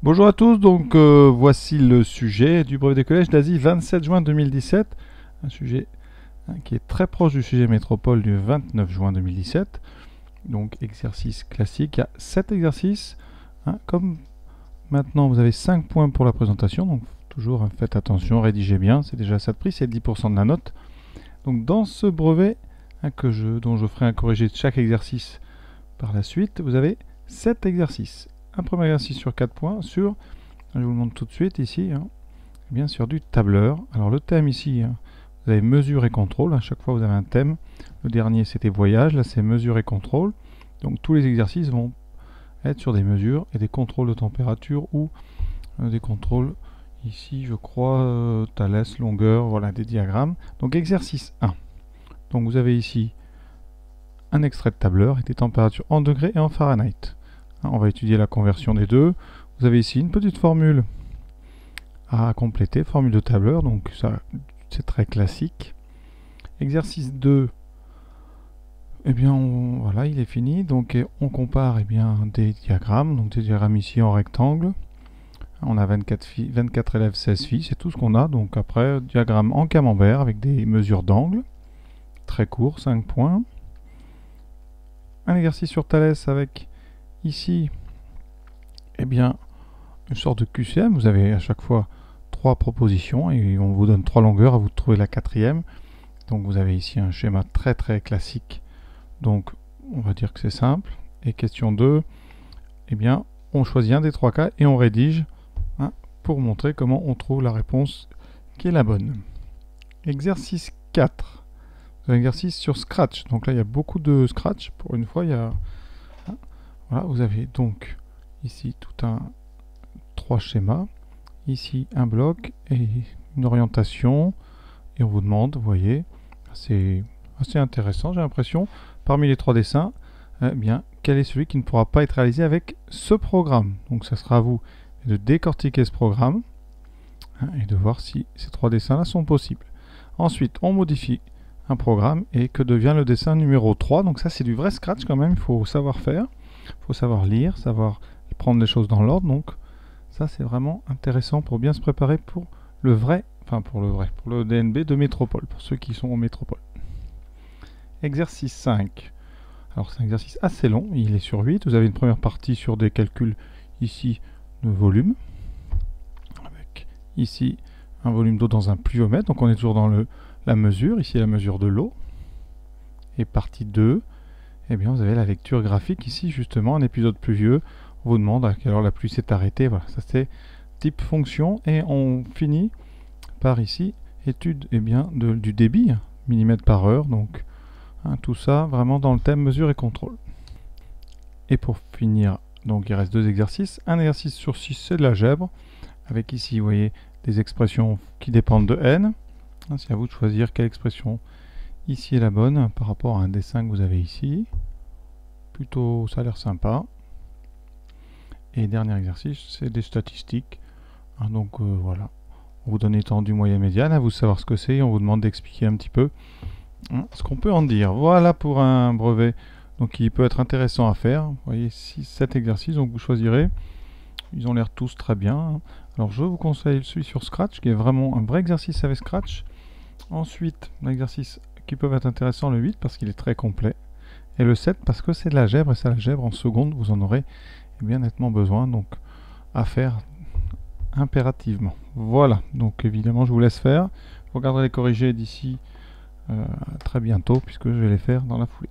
Bonjour à tous, donc voici le sujet du brevet des collèges d'Asie 27 juin 2017, un sujet qui est très proche du sujet métropole du 29 juin 2017, donc exercice classique, il y a 7 exercices, comme maintenant vous avez 5 points pour la présentation, donc toujours faites attention, rédigez bien, c'est déjà ça de prix, c'est 10% de la note. Donc dans ce brevet dont je ferai un corrigé de chaque exercice par la suite, vous avez 7 exercices. Un premier exercice sur 4 points sur, je vous le montre tout de suite ici, bien sur du tableur. Alors le thème ici, vous avez mesure et contrôle, à chaque fois vous avez un thème. Le dernier c'était voyage, là c'est mesure et contrôle. Donc tous les exercices vont être sur des mesures et des contrôles de température ou des contrôles ici je crois, Thalès, longueur, voilà des diagrammes. Donc exercice 1. Donc vous avez ici un extrait de tableur avec des températures en degrés et en Fahrenheit. On va étudier la conversion des deux. Vous avez ici une petite formule à compléter, formule de tableur, donc ça c'est très classique. Exercice 2, eh bien voilà, il est fini. Donc on compare des diagrammes, donc des diagrammes ici en rectangle. On a 24 élèves, 16 filles, c'est tout ce qu'on a. Donc après, diagramme en camembert avec des mesures d'angle, très court, 5 points. Un exercice sur Thalès avec ici, une sorte de QCM. Vous avez à chaque fois 3 propositions et on vous donne 3 longueurs, à vous de trouver la quatrième. Donc vous avez ici un schéma très classique. Donc on va dire que c'est simple. Et question 2, on choisit un des 3 cas et on rédige pour montrer comment on trouve la réponse qui est la bonne. Exercice 4. Un exercice sur Scratch. Donc là il y a beaucoup de Scratch. Pour une fois il y a... Voilà, vous avez donc ici tout un 3 schémas, ici un bloc et une orientation, et on vous demande, vous voyez, c'est assez intéressant, j'ai l'impression, parmi les 3 dessins, quel est celui qui ne pourra pas être réalisé avec ce programme. Donc ça sera à vous de décortiquer ce programme et de voir si ces 3 dessins là sont possibles. Ensuite on modifie un programme et que devient le dessin numéro 3. Donc ça c'est du vrai Scratch quand même, il faut savoir faire. Il faut savoir lire, savoir prendre les choses dans l'ordre. Donc ça c'est vraiment intéressant pour bien se préparer pour le DNB de métropole, pour ceux qui sont en métropole. Exercice 5. Alors c'est un exercice assez long, il est sur 8. Vous avez une première partie sur des calculs ici de volume, avec ici un volume d'eau dans un pluviomètre. Donc on est toujours dans la mesure, ici la mesure de l'eau. Et partie 2. Vous avez la lecture graphique ici, justement, un épisode pluvieux. On vous demande à quelle heure la pluie s'est arrêtée. Voilà, ça c'est type fonction. Et on finit par ici, étude du débit, millimètres par heure. Donc, tout ça vraiment dans le thème mesure et contrôle. Et pour finir, donc il reste 2 exercices. Un exercice sur 6, c'est de l'algèbre. Avec ici, vous voyez, des expressions qui dépendent de n. C'est à vous de choisir quelle expression ici est la bonne par rapport à un dessin que vous avez ici. Plutôt, ça a l'air sympa. Et dernier exercice, c'est des statistiques. Voilà, on vous donne étendue, moyenne, médiane, à vous de savoir ce que c'est et on vous demande d'expliquer un petit peu ce qu'on peut en dire. Voilà pour un brevet donc qui peut être intéressant à faire. Vous voyez 7 exercices, donc vous choisirez. Ils ont l'air tous très bien. Alors je vous conseille celui sur Scratch qui est vraiment un vrai exercice avec Scratch. Ensuite, l'exercice qui peut être intéressant, le 8 parce qu'il est très complet. Et le 7 parce que c'est de l'algèbre, et ça l'algèbre en seconde, vous en aurez nettement besoin, donc à faire impérativement. Voilà, donc évidemment je vous laisse faire. Vous regarderez les corrigés d'ici très bientôt puisque je vais les faire dans la foulée.